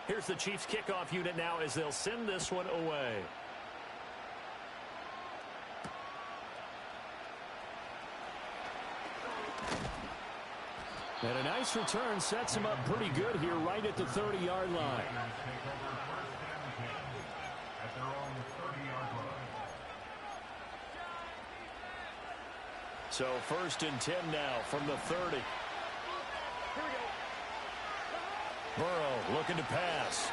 Here's the Chiefs kickoff unit now as they'll send this one away. And a nice return sets him up pretty good here right at the 30-yard line. So 1st and 10 now from the 30. Burrow looking to pass.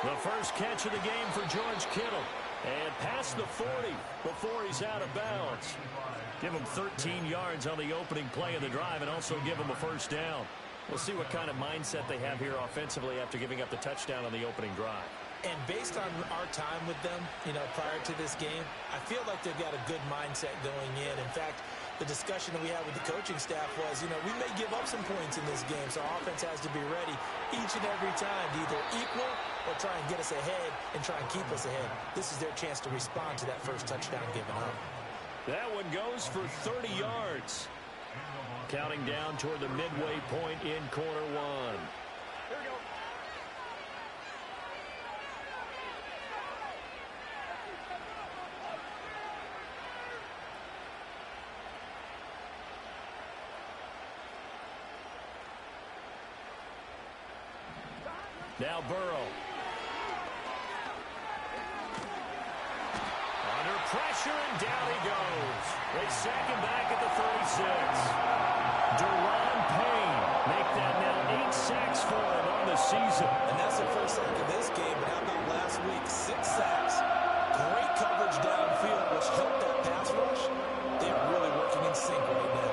The first catch of the game for George Kittle. And past the 40 before he's out of bounds. Give him 13 yards on the opening play of the drive and also give him a first down. We'll see what kind of mindset they have here offensively after giving up the touchdown on the opening drive. And based on our time with them, prior to this game, I feel like they've got a good mindset going in. In fact, the discussion that we had with the coaching staff was, we may give up some points in this game, so our offense has to be ready each and every time to either equal or try and get us ahead and try and keep us ahead. This is their chance to respond to that first touchdown given up. That one goes for 30 yards. Counting down toward the midway point in quarter one. Here we go. Now Burrow. Under pressure, and down he goes. They sack him back at the 36. Deron Payne make that now 8 sacks for him on the season. And that's the first sack of this game, but how about last week? 6 sacks. Great coverage downfield, which helped that pass rush. They're really working in sync right now.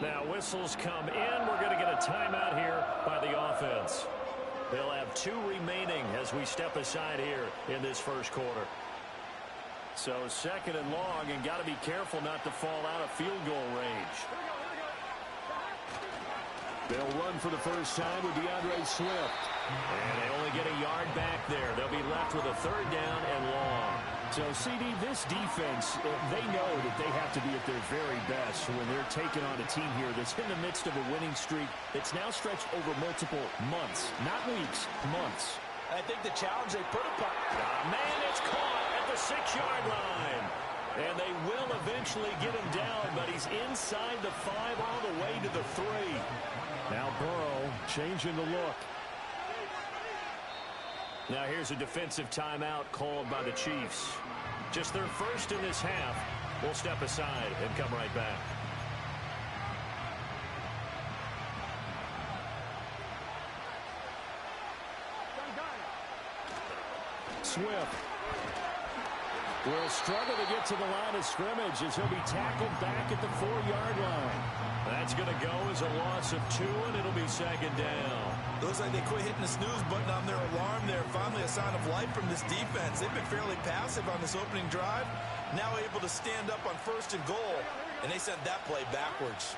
Now whistles come in. We're going to get a timeout here by the offense. They'll have 2 remaining as we step aside here in this first quarter. So 2nd and long, and got to be careful not to fall out of field goal range. They'll run for the first time with DeAndre Swift. And they only get a yard back there. They'll be left with a 3rd down and long. So, CD, this defense, they know that they have to be at their very best when they're taking on a team here that's in the midst of a winning streak that's now stretched over multiple months, not weeks, months. I think the challenge they put upon. Man, it's caught at the 6-yard line. And they will eventually get him down, but he's inside the 5 all the way to the 3. Now Burrow changing the look. Now here's a defensive timeout called by the Chiefs. Just their first in this half. We'll step aside and come right back. Swift will struggle to get to the line of scrimmage as he'll be tackled back at the 4-yard line. That's going to go as a loss of 2, and it'll be 2nd down. Looks like they quit hitting the snooze button on their alarm there. Finally a sign of life from this defense. They've been fairly passive on this opening drive. Now able to stand up on 1st and goal, and they sent that play backwards.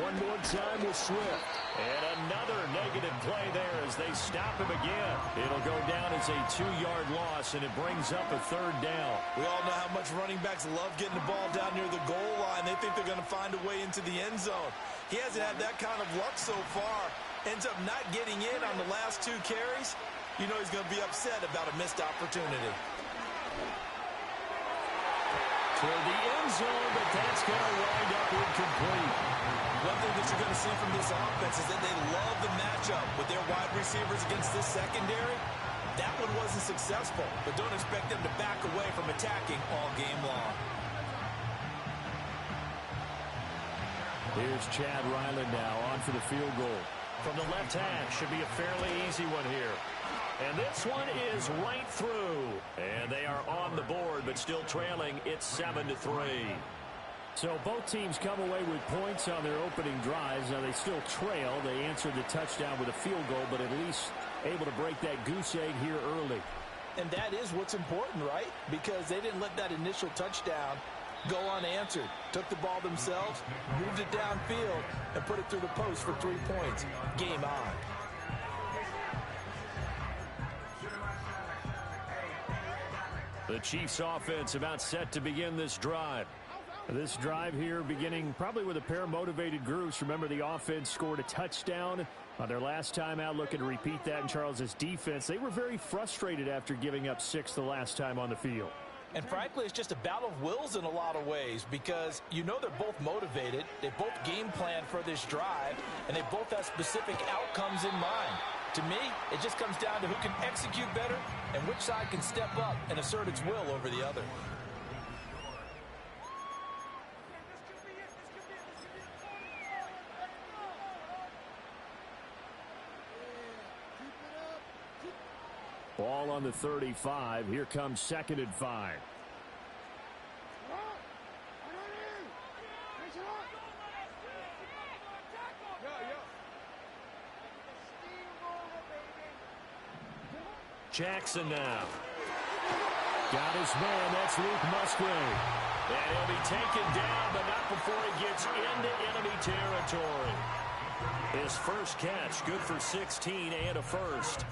One more time with Swift. And another negative play there as they stop him again. It'll go down as a 2-yard loss, and it brings up a 3rd down. We all know how much running backs love getting the ball down near the goal line. They think they're going to find a way into the end zone. He hasn't had that kind of luck so far. Ends up not getting in on the last 2 carries. You know he's going to be upset about a missed opportunity. Toward the end zone, but that's going to wind up incomplete. One thing that you're going to see from this offense is that they love the matchup with their wide receivers against this secondary. That one wasn't successful, but don't expect them to back away from attacking all game long. Here's Chad Ryland now on for the field goal. From the left hash, should be a fairly easy one here. And this one is right through. And they are on the board, but still trailing. It's 7-3. So both teams come away with points on their opening drives. Now they still trail. They answered the touchdown with a field goal, but at least able to break that goose egg here early. And that is what's important, right? Because they didn't let that initial touchdown go unanswered. Took the ball themselves, moved it downfield, and put it through the post for 3 points. Game on. The Chiefs offense about set to begin this drive. This drive here beginning probably with a pair of motivated groups. Remember, the offense scored a touchdown on their last time out, looking to repeat that in Charles's defense. They were very frustrated after giving up 6 the last time on the field. And frankly, it's just a battle of wills in a lot of ways because you know they're both motivated. They both game plan for this drive, and they both have specific outcomes in mind. To me, it just comes down to who can execute better and which side can step up and assert its will over the other. Ball on the 35. Here comes 2nd and 5. Jackson now. Got his man. That's Luke Musgrave. And he'll be taken down, but not before he gets into enemy territory. His first catch, good for 16 and a first.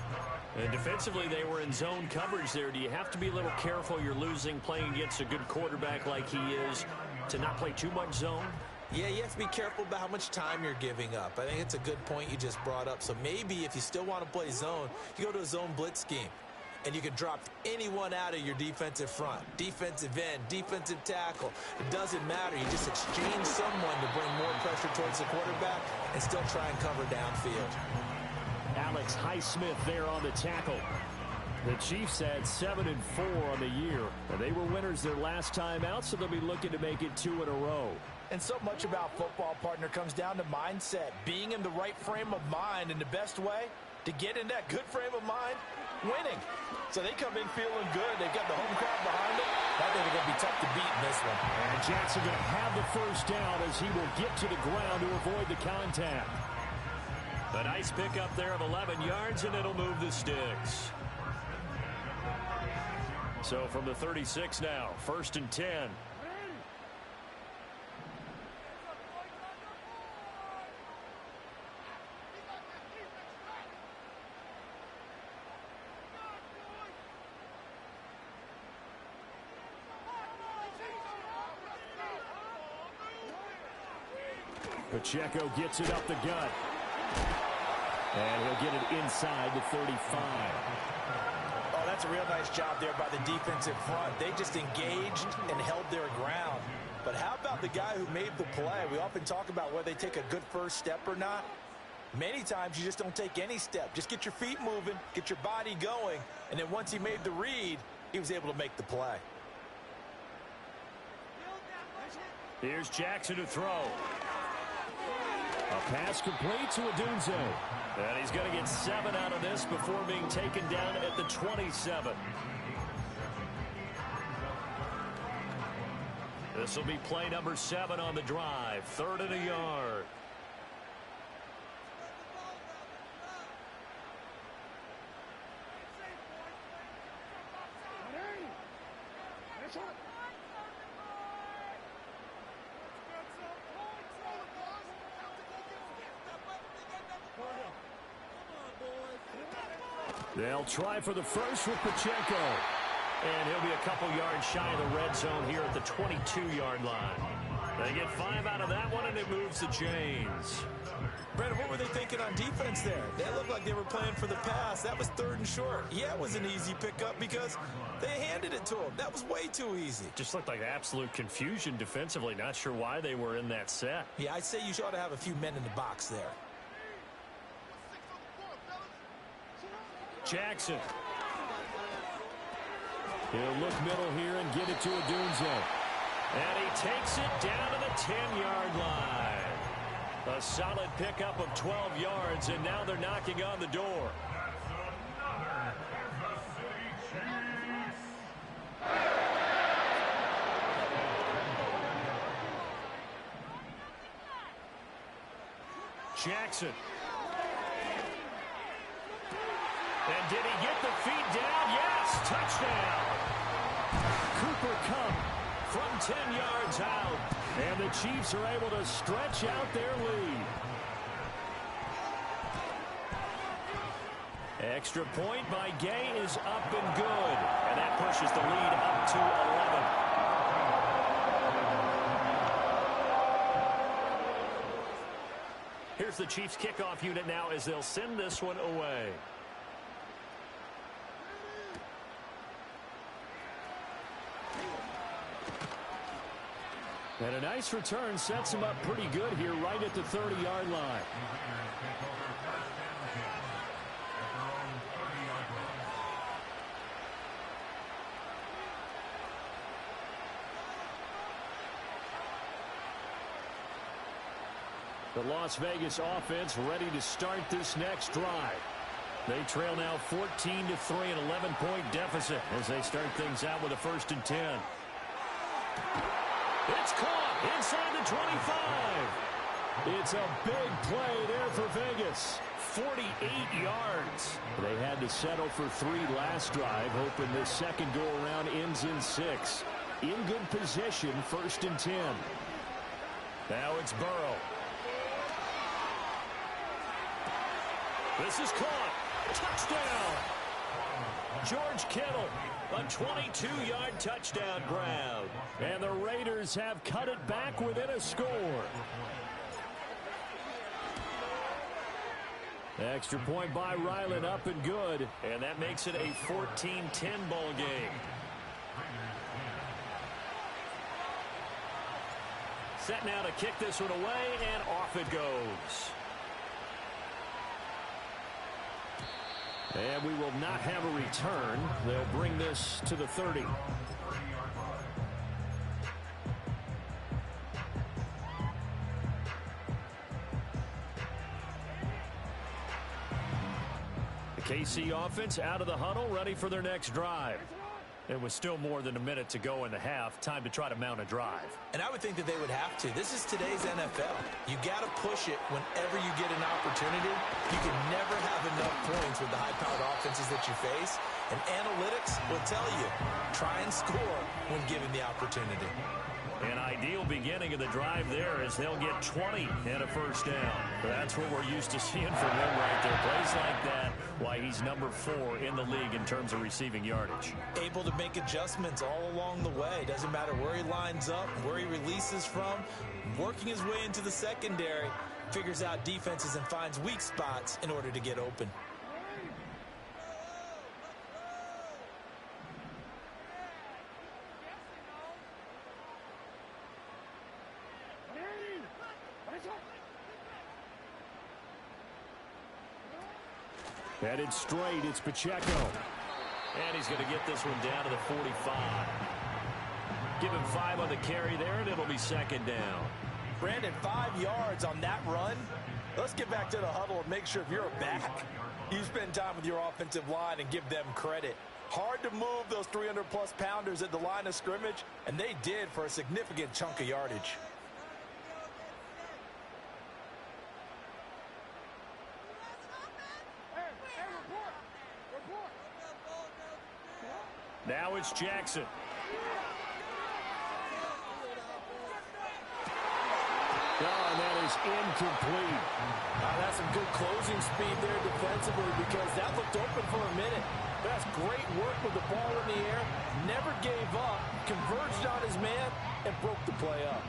And defensively, they were in zone coverage there. Do you have to be a little careful? You're losing playing against a good quarterback like he is to not play too much zone? Yeah, you have to be careful about how much time you're giving up. I think it's a good point you just brought up. So maybe if you still want to play zone, you go to a zone blitz scheme. And you can drop anyone out of your defensive front. Defensive end, defensive tackle. It doesn't matter. You just exchange someone to bring more pressure towards the quarterback and still try and cover downfield. Alex Highsmith there on the tackle. The Chiefs had 7 and 4 on the year. And they were winners their last time out, so they'll be looking to make it 2 in a row. And so much about football, partner, comes down to mindset. Being in the right frame of mind, and the best way to get in that good frame of mind, winning. So they come in feeling good. They've got the home crowd behind them. I think they're going to be tough to beat in this one. And Jackson going to have the first down as he will get to the ground to avoid the contact. A nice pickup there of 11 yards, and it'll move the sticks. So from the 36 now, 1st and 10. Pacheco gets it up the gut. And he'll get it inside the 35. Oh, that's a real nice job there by the defensive front. They just engaged and held their ground. But how about the guy who made the play? We often talk about whether they take a good first step or not. Many times you just don't take any step. Just get your feet moving, get your body going, and then once he made the read, he was able to make the play. Here's Jackson to throw. A pass complete to Odunze. And he's going to get 7 out of this before being taken down at the 27. This will be play number 7 on the drive. 3rd and a yard. They'll try for the first with Pacheco. And he'll be a couple yards shy of the red zone here at the 22-yard line. They get 5 out of that one, and it moves the chains. Brandon, what were they thinking on defense there? They looked like they were playing for the pass. That was 3rd and short. Yeah, it was an easy pickup because they handed it to him. That was way too easy. Just looked like absolute confusion defensively. Not sure why they were in that set. Yeah, I'd say you ought to have a few men in the box there. Jackson. He'll look middle here and get it to Odunze. And he takes it down to the 10-yard line. A solid pickup of 12 yards, and now they're knocking on the door. Jackson. And did he get the feet down? Yes, touchdown. Cooper Kupp from 10 yards out. And the Chiefs are able to stretch out their lead. Extra point by Gay is up and good. And that pushes the lead up to 11. Here's the Chiefs kickoff unit now as they'll send this one away. And a nice return sets him up pretty good here right at the 30-yard line. The Las Vegas offense ready to start this next drive. They trail now 14-3, an 11-point deficit as they start things out with a 1st and 10. It's caught inside the 25. It's a big play there for Vegas. 48 yards. They had to settle for 3 last drive, hoping this second go-around ends in 6. In good position, 1st and 10. Now it's Burrow. This is caught. Touchdown. George Kittle, a 22-yard touchdown grab. And the Raiders have cut it back within a score. Extra point by Ryland, up and good. And that makes it a 14-10 ball game. Set now to kick this one away, and off it goes. And we will not have a return. They'll bring this to the 30. The KC offense out of the huddle, ready for their next drive. It was still more than a minute to go in the half. Time to try to mount a drive. And I would think that they would have to. This is today's NFL. You got to push it whenever you get an opportunity. You can never have enough points with the high-powered offenses that you face. And analytics will tell you, try and score when given the opportunity. An ideal beginning of the drive there as they'll get 20 and a 1st down. That's what we're used to seeing from him right there. Plays like that, why he's number 4 in the league in terms of receiving yardage. Able to make adjustments all along the way. Doesn't matter where he lines up, where he releases from. Working his way into the secondary, figures out defenses and finds weak spots in order to get open. Headed straight, it's Pacheco. And he's going to get this one down to the 45. Give him 5 on the carry there, and it'll be 2nd down. Brandon, 5 yards on that run. Let's get back to the huddle and make sure if you're a back, you spend time with your offensive line and give them credit. Hard to move those 300-plus pounders at the line of scrimmage, and they did for a significant chunk of yardage. Now it's Jackson. Oh, and that is incomplete. That's some good closing speed there defensively because that looked open for a minute. That's great work with the ball in the air. Never gave up, converged on his man, and broke the play up.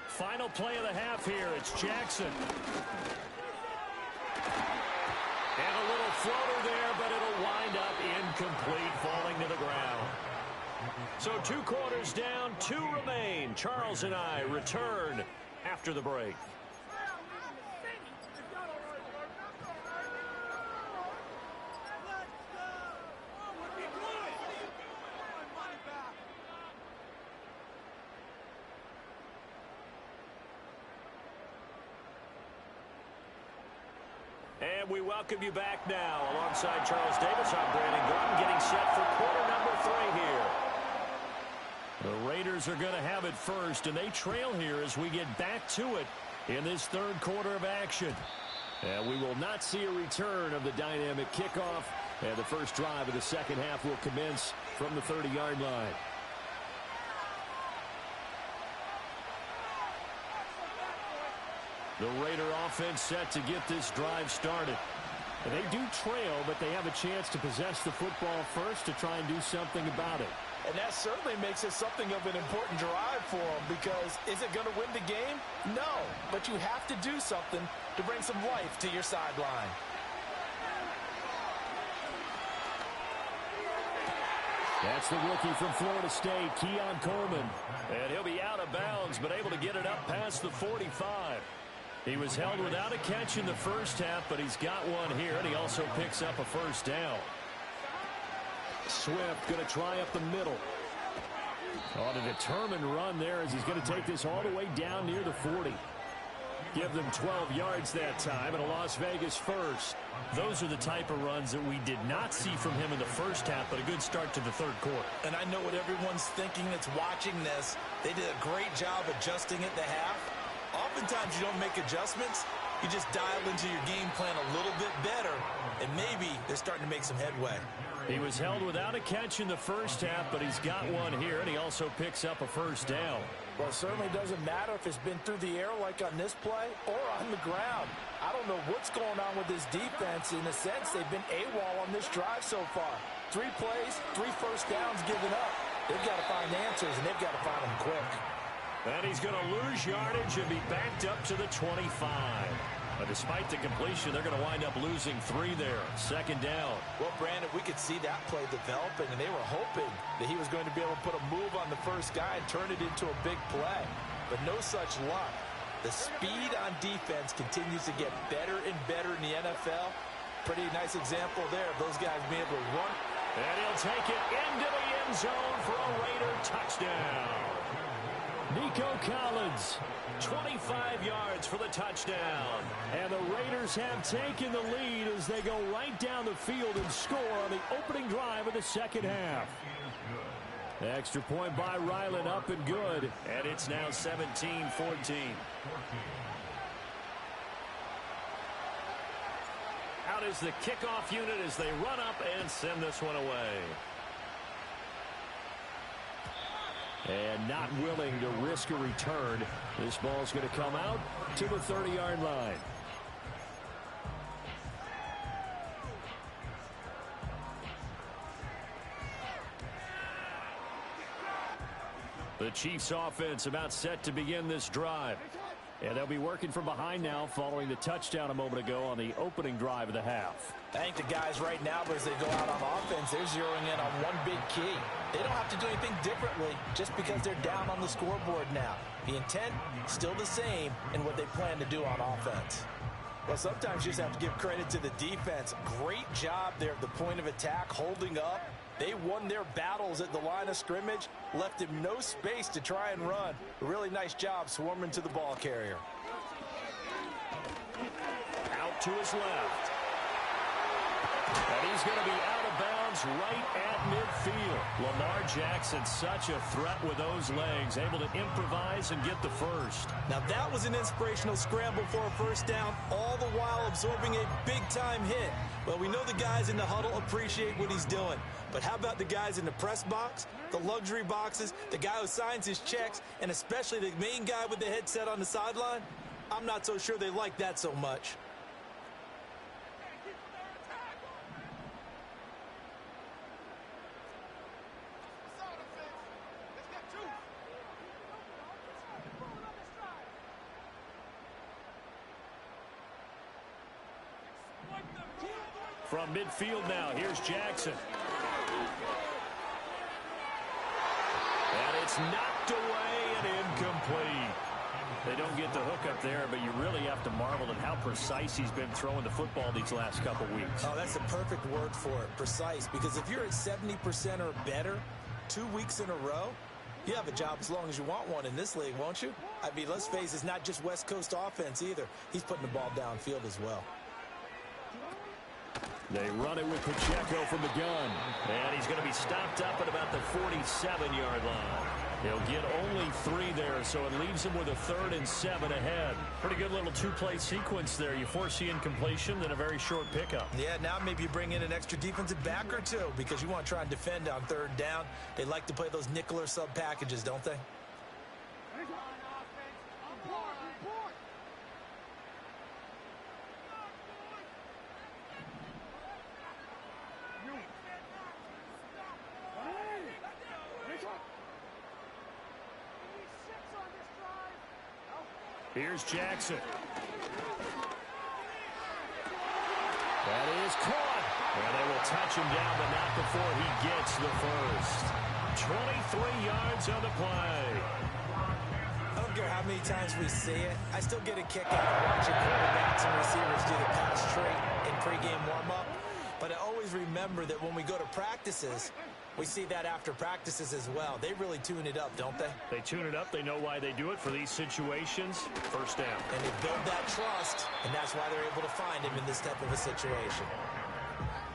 Final play of the half here. It's Jackson. And a little floater there, but it'll wind up incomplete, falling to the ground. So 2 quarters down, 2 remain. Charles and I return after the break. And we welcome you back now. Alongside Charles Davis, I'm Brandon Gordon, getting set for quarter number 3 here. The Raiders are going to have it first, and they trail here as we get back to it in this third quarter of action. And we will not see a return of the dynamic kickoff, and the first drive of the second half will commence from the 30-yard line. The Raider offense set to get this drive started. And they do trail, but they have a chance to possess the football first to try and do something about it. And that certainly makes it something of an important drive for them, because is it going to win the game? No, but you have to do something to bring some life to your sideline. That's the rookie from Florida State, Keon Coleman. And he'll be out of bounds, but able to get it up past the 45. He was held without a catch in the first half, but he's got one here, and he also picks up a first down. Swift going to try up the middle. On a determined run there as he's going to take this all the way down near the 40. Give them 12 yards that time and a Las Vegas first. Those are the type of runs that we did not see from him in the first half, but a good start to the third quarter. And I know what everyone's thinking that's watching this. They did a great job adjusting at the half. Oftentimes you don't make adjustments. You just dial into your game plan a little bit better, and maybe they're starting to make some headway. He was held without a catch in the first half, but he's got one here, and he also picks up a first down. Well, it certainly doesn't matter if it's been through the air like on this play or on the ground. I don't know what's going on with this defense. In a sense, they've been AWOL on this drive so far. 3 plays, 3 first downs given up. They've got to find answers, and they've got to find them quick. And he's going to lose yardage and be backed up to the 25. But despite the completion, they're going to wind up losing 3 there. Second down. Well, Brandon, we could see that play developing, and they were hoping that he was going to be able to put a move on the first guy and turn it into a big play. But no such luck. The speed on defense continues to get better and better in the NFL. Pretty nice example there of those guys being able to run. And he'll take it into the end zone for a Raider touchdown. Nico Collins, 25 yards for the touchdown. And the Raiders have taken the lead as they go right down the field and score on the opening drive of the second half. Extra point by Ryland, up and good. And it's now 17-14. Out is the kickoff unit as they run up and send this one away. And not willing to risk a return. This ball's going to come out to the 30-yard line. The Chiefs offense about set to begin this drive. And they'll be working from behind now following the touchdown a moment ago on the opening drive of the half. I think the guys right now, as they go out on offense, they're zeroing in on one big key. They don't have to do anything differently just because they're down on the scoreboard now. The intent, still the same in what they plan to do on offense. Well, sometimes you just have to give credit to the defense. Great job there at the point of attack, holding up. They won their battles at the line of scrimmage, left him no space to try and run. A really nice job swarming to the ball carrier. Out to his left. And he's going to be out of bounds right at midfield. Lamar Jackson, such a threat with those legs, able to improvise and get the first. Now that was an inspirational scramble for a first down, all the while absorbing a big-time hit. Well, we know the guys in the huddle appreciate what he's doing. But how about the guys in the press box, the luxury boxes, the guy who signs his checks, and especially the main guy with the headset on the sideline? I'm not so sure they like that so much. From midfield now, here's Jackson. And it's knocked away and incomplete. They don't get the hook up there, but you really have to marvel at how precise he's been throwing the football these last couple weeks. Oh, that's the perfect word for it, precise. Because if you're at 70% or better 2 weeks in a row, you have a job as long as you want one in this league, won't you? I mean, let's face it, it's not just West Coast offense either. He's putting the ball downfield as well. They run it with Pacheco from the gun. And he's going to be stopped up at about the 47-yard line. He'll get only 3 there, so it leaves him with a 3rd and 7 ahead. Pretty good little 2-play sequence there. You force the incompletion, then a very short pickup. Yeah, now maybe you bring in an extra defensive back or two because you want to try and defend on 3rd down. They like to play those nickel or sub packages, don't they? Here's Jackson. That is caught. And they will touch him down, but not before he gets the first. 23 yards on the play. I don't care how many times we see it. I still get a kick out of watching quarterbacks and receivers do the pass trait in pregame warm-up. But I always remember that when we go to practices, we see that after practices as well. They really tune it up, don't they? They tune it up. They know why they do it for these situations. First down. And they build that trust, and that's why they're able to find him in this type of a situation.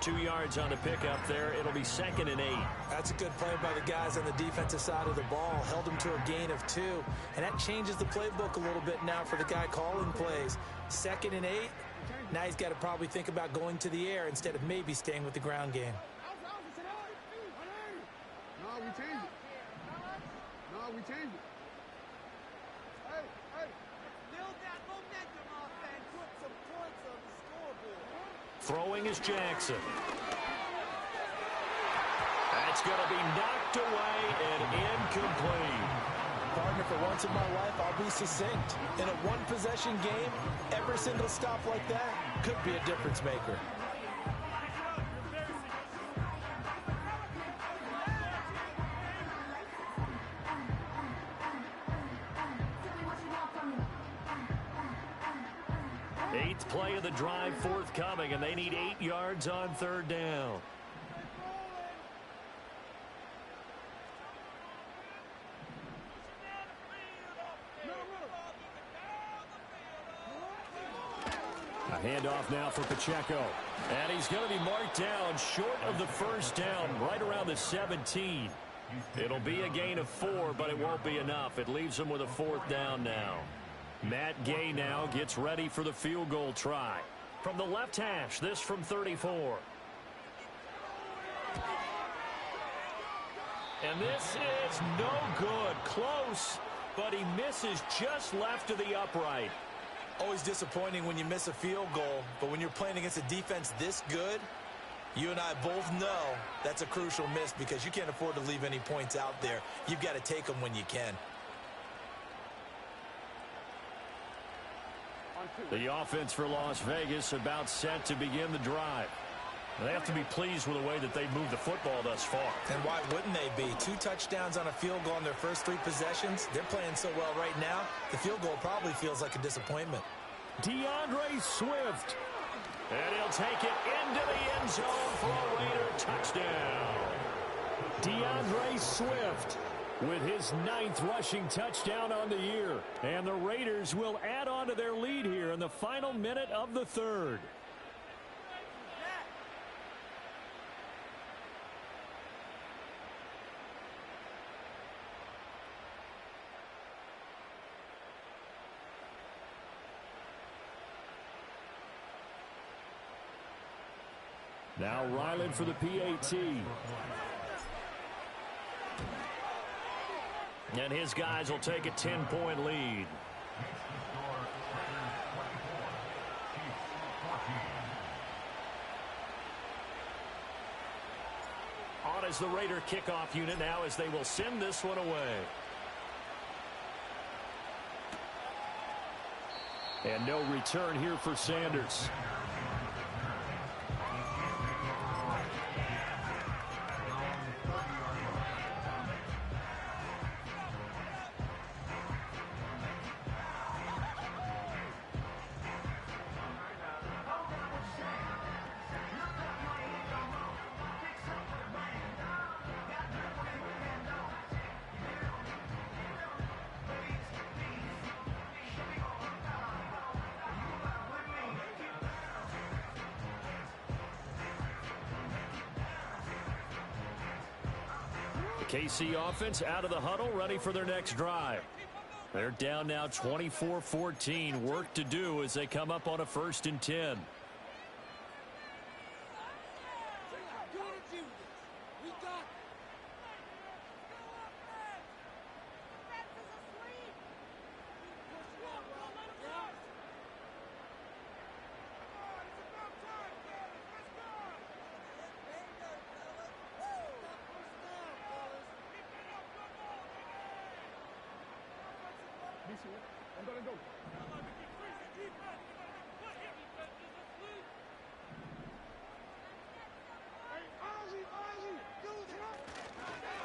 2 yards on the pickup there. It'll be 2nd and 8. That's a good play by the guys on the defensive side of the ball. Held him to a gain of 2. And that changes the playbook a little bit now for the guy calling plays. 2nd and 8. Now he's got to probably think about going to the air instead of maybe staying with the ground game. We changed it. No, we changed it. Hey. Build that momentum up and put some points on the scoreboard. Throwing is Jackson. That's going to be knocked away and incomplete. Partner, for once in my life, I'll be succinct. In a one-possession game, every single stop like that could be a difference maker. Eighth play of the drive forthcoming, and they need 8 yards on 3rd down. A handoff now for Pacheco. And he's going to be marked down short of the first down, right around the 17. It'll be a gain of 4, but it won't be enough. It leaves him with a 4th down now. Matt Gay now gets ready for the field goal try. From the left hash, this from 34. And this is no good. Close, but he misses just left of the upright. Always disappointing when you miss a field goal, but when you're playing against a defense this good, you and I both know that's a crucial miss because you can't afford to leave any points out there. You've got to take them when you can. The offense for Las Vegas about set to begin the drive. They have to be pleased with the way that they've moved the football thus far. And why wouldn't they be? 2 touchdowns on a field goal in their first 3 possessions. They're playing so well right now, the field goal probably feels like a disappointment. DeAndre Swift. And he'll take it into the end zone for a Raider touchdown. DeAndre Swift with his 9th rushing touchdown on the year. And the Raiders will add on to their lead here in the final minute of the 3rd. Now Ryland for the PAT. And his guys will take a 10-point lead. On as the Raider kickoff unit now as they will send this one away. And no return here for Sanders. KC offense out of the huddle, ready for their next drive. They're down now 24-14. Work to do as they come up on a 1st and 10.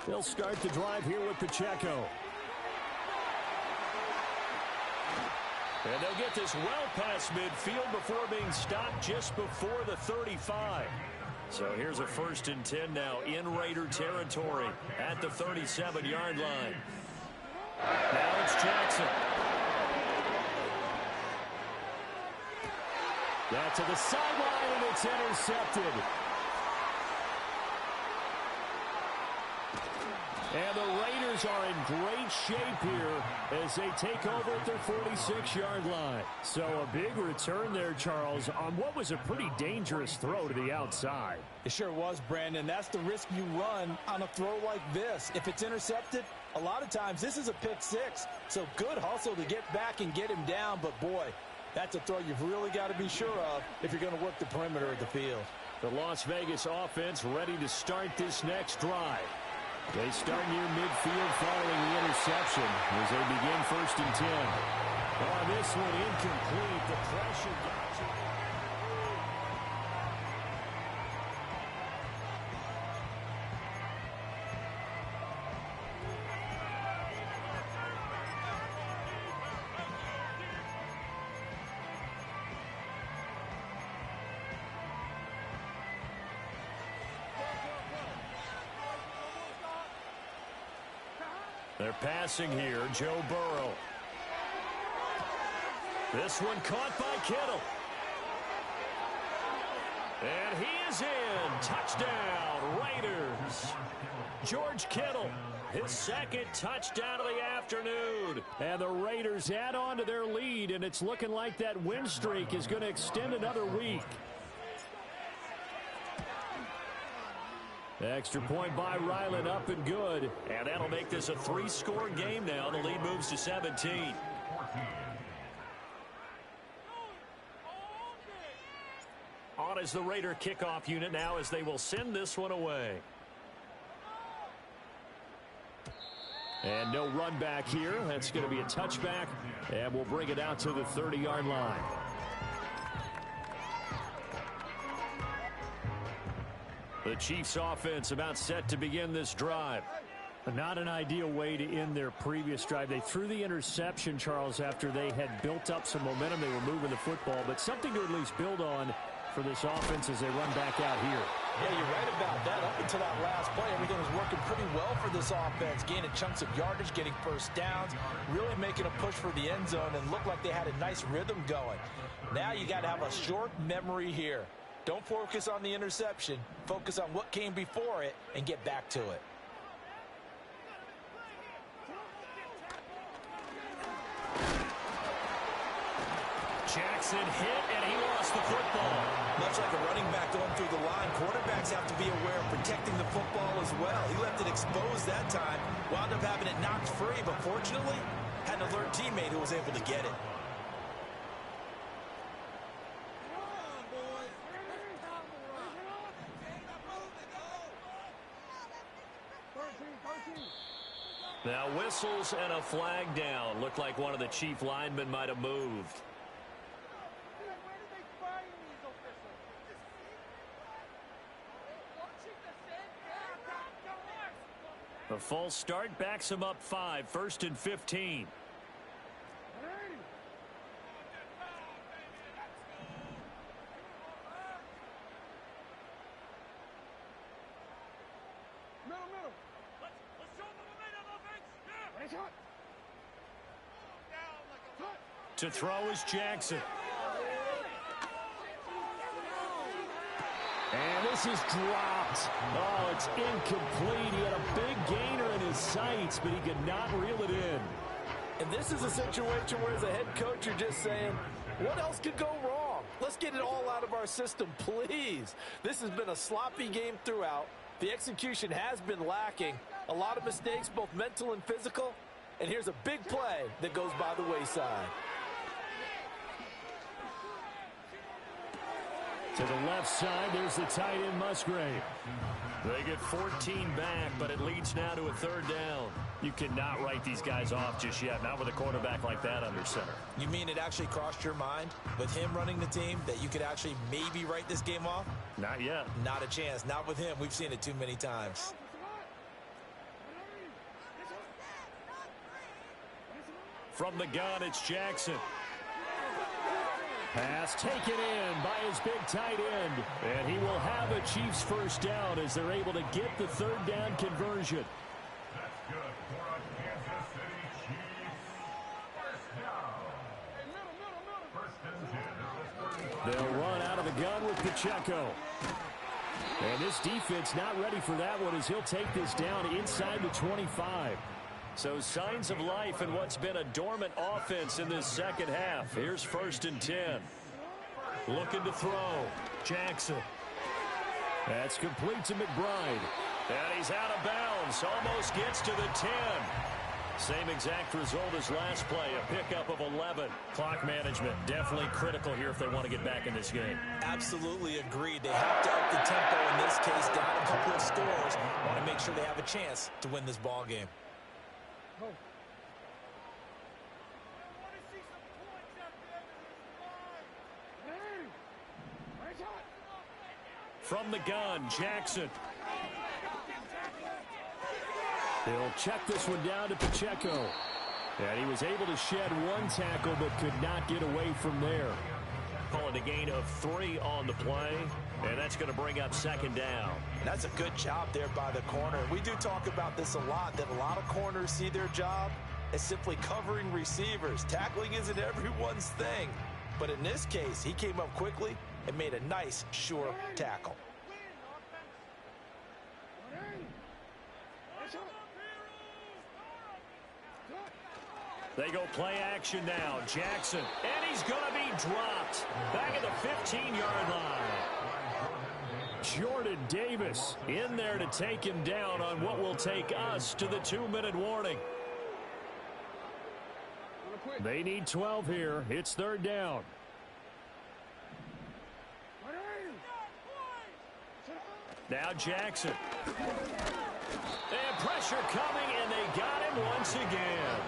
They'll start the drive here with Pacheco. And they'll get this well past midfield before being stopped just before the 35. So here's a 1st and 10 now in Raider territory at the 37-yard line. Now it's Jackson. That to the sideline, and it's intercepted. And the Raiders are in great shape here as they take over at their 46-yard line. So a big return there, Charles, on what was a pretty dangerous throw to the outside. It sure was, Brandon. That's the risk you run on a throw like this. If it's intercepted, a lot of times this is a pick six. So good hustle to get back and get him down. But, boy, that's a throw you've really got to be sure of if you're going to work the perimeter of the field. The Las Vegas offense ready to start this next drive. They start near midfield following the interception as they begin 1st and 10. Oh, this one incomplete. The pressure got you. They're passing here, Joe Burrow. This one caught by Kittle. And he is in. Touchdown, Raiders. George Kittle, his 2nd touchdown of the afternoon. And the Raiders add on to their lead, and it's looking like that win streak is going to extend another week. Extra point by Ryland, up and good. And that'll make this a 3-score game now. The lead moves to 17. On is the Raider kickoff unit now as they will send this one away. And no run back here. That's going to be a touchback. And we'll bring it out to the 30-yard line. The Chiefs offense about set to begin this drive. Not an ideal way to end their previous drive. They threw the interception, Charles, after they had built up some momentum. They were moving the football, but something to at least build on for this offense as they run back out here. Yeah, you're right about that. Up until that last play, everything was working pretty well for this offense. Gaining chunks of yardage, getting first downs, really making a push for the end zone, and looked like they had a nice rhythm going. Now you got to have a short memory here. Don't focus on the interception. Focus on what came before it and get back to it. Jackson hit, and he lost the football. Much like a running back going through the line, quarterbacks have to be aware of protecting the football as well. He left it exposed that time, wound up having it knocked free, but fortunately, had an alert teammate who was able to get it. Now whistles and a flag down. Looked like one of the Chief linemen might have moved. The false start backs him up 5, 1st and 15. To throw is Jackson. And this is dropped. Oh, it's incomplete. He had a big gainer in his sights, but he could not reel it in. And this is a situation where, as a head coach, you're just saying, what else could go wrong? Let's get it all out of our system, please. This has been a sloppy game throughout. The execution has been lacking. A lot of mistakes, both mental and physical. And here's a big play that goes by the wayside. To the left side, there's the tight end, Musgrave. They get 14 back, but it leads now to a third down. You cannot write these guys off just yet, not with a quarterback like that under center. You mean it actually crossed your mind with him running the team that you could actually maybe write this game off? Not yet. Not a chance. Not with him. We've seen it too many times. From the gun, it's Jackson. Pass taken in by his big tight end. And he will have a Chiefs first down as they're able to get the third down conversion. That's good for a Kansas City Chiefs first down. First and 10. They'll run out of the gun with Pacheco. And this defense not ready for that one as he'll take this down inside the 25. So signs of life in what's been a dormant offense in this second half. Here's first and 10. Looking to throw. Jackson. That's complete to McBride. And he's out of bounds. Almost gets to the 10. Same exact result as last play. A pickup of 11. Clock management definitely critical here if they want to get back in this game. Absolutely agreed. They have to up the tempo in this case, down a couple of scores. Want to make sure they have a chance to win this ball game. From the gun, Jackson. He'll check this one down to Pacheco. And he was able to shed one tackle but could not get away from there. Calling a gain of 3 on the play. And that's going to bring up second down. And that's a good job there by the corner. We do talk about this a lot, that a lot of corners see their job as simply covering receivers. Tackling isn't everyone's thing. But in this case, he came up quickly and made a nice, sure tackle. They go play action now. Jackson. And he's going to be dropped. Back at the 15-yard line. Jordan Davis in there to take him down on what will take us to the 2-minute warning. They need 12 here. It's third down. Now Jackson. And pressure coming, and they got him once again.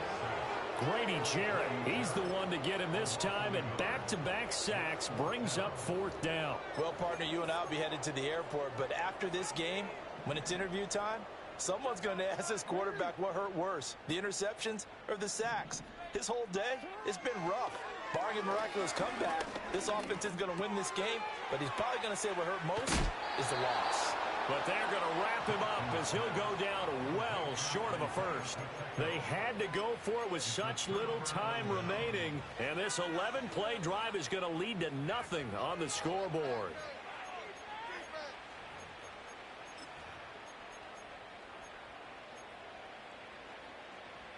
Grady Jarrett, he's the one to get him this time, and back-to-back sacks brings up fourth down. Well, partner, you and I will be headed to the airport, but after this game, when it's interview time, someone's going to ask this quarterback what hurt worse, the interceptions or the sacks. His whole day, it's been rough. Barring a miraculous comeback, this offense isn't going to win this game, but he's probably going to say what hurt most is the loss. But they're going to wrap him up as he'll go down well short of a first. They had to go for it with such little time remaining, and this 11-play drive is going to lead to nothing on the scoreboard.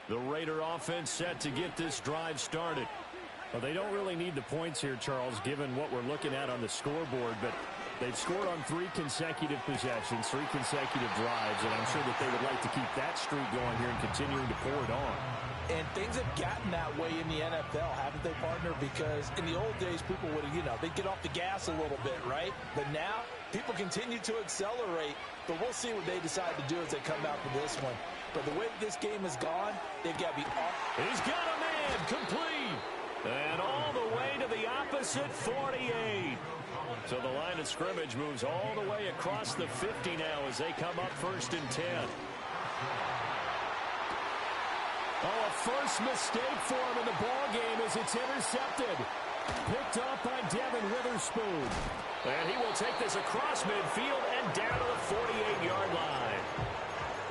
The Raider offense set to get this drive started. Well, they don't really need the points here, Charles, given what we're looking at on the scoreboard, but they've scored on 3 consecutive possessions, 3 consecutive drives, and I'm sure that they would like to keep that streak going here and continuing to pour it on. And things have gotten that way in the NFL, haven't they, partner? Because in the old days, people would, they'd get off the gas a little bit, right? But now, people continue to accelerate, but we'll see what they decide to do as they come out for this one. But the way this game has gone, they've got to be off. He's got a man, complete. And all the way to the opposite 48. So the line of scrimmage moves all the way across the 50 now as they come up first and 10. Oh, a first mistake for him in the ball game as it's intercepted. Picked up by Devin Witherspoon. And he will take this across midfield and down to the 48-yard line.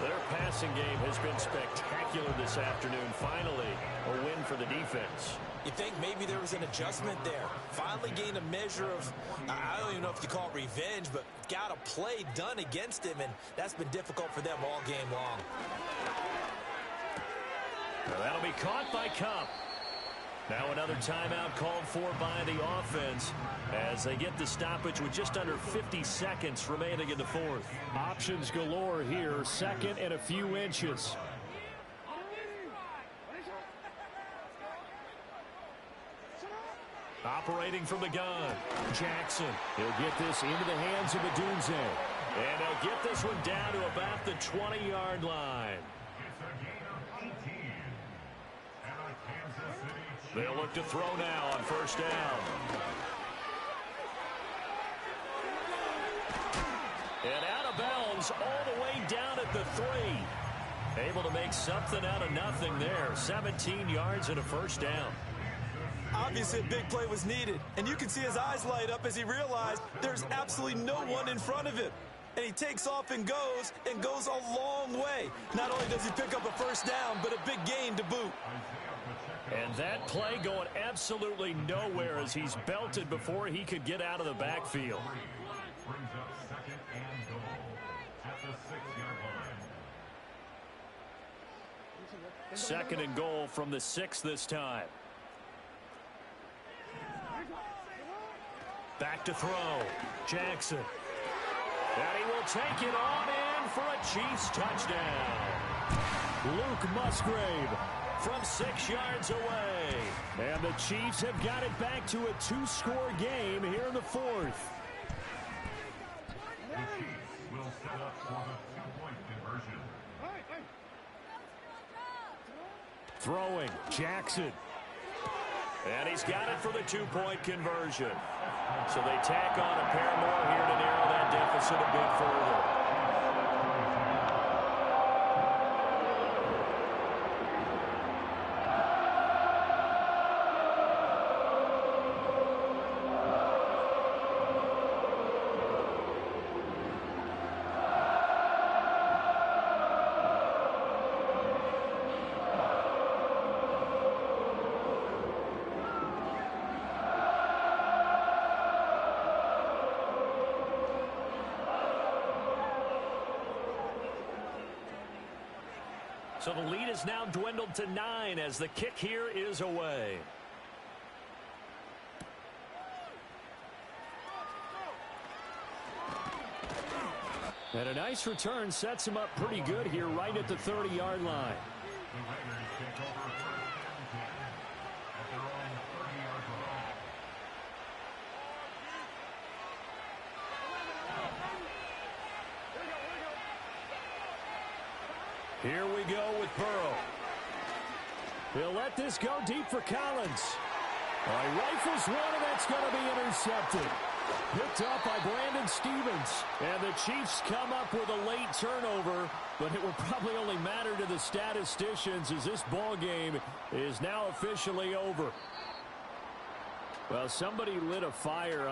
They're passing game has been spectacular this afternoon. Finally, a win for the defense. You think maybe there was an adjustment there. Finally gained a measure of, I don't even know if you call it revenge, but got a play done against him, and that's been difficult for them all game long. Well, that'll be caught by Cup. Now another timeout called for by the offense as they get the stoppage with just under 50 seconds remaining in the fourth. Options galore here, second and a few inches. Operating from the gun, Jackson. He'll get this into the hands of Madunze. And they'll get this one down to about the 20-yard line. It's a gain of 18. And a Kansas City Chiefs. They'll look to throw now on first down. And out of bounds all the way down at the 3. Able to make something out of nothing there. 17 yards and a first down. Obviously, a big play was needed, and you can see his eyes light up as he realized there's absolutely no one in front of him. And he takes off and goes a long way. Not only does he pick up a first down, but a big gain to boot. And that play going absolutely nowhere as he's belted before he could get out of the backfield. Brings up second and goal at the 6-yard line. Second and goal from the 6 this time. Back to throw. Jackson. And he will take it on in for a Chiefs touchdown. Luke Musgrave From 6 yards away. And the Chiefs have got it back to a 2-score game here in the fourth. The Chiefs will set up for the 2-point conversion. Throwing, Jackson. And he's got it for the 2-point conversion. So they tack on a pair more here to narrow that deficit a bit further. So the lead is now dwindled to 9 as the kick here is away. And a nice return sets him up pretty good here right at the 30-yard line. The Raiders take over first and 10 at their own 30-yard line. Here we go with Burrow. He'll let this go deep for Collins. He rifles one, and that's going to be intercepted. Picked up by Brandon Stevens. And the Chiefs come up with a late turnover, but it will probably only matter to the statisticians as this ball game is now officially over. Well, somebody lit a fire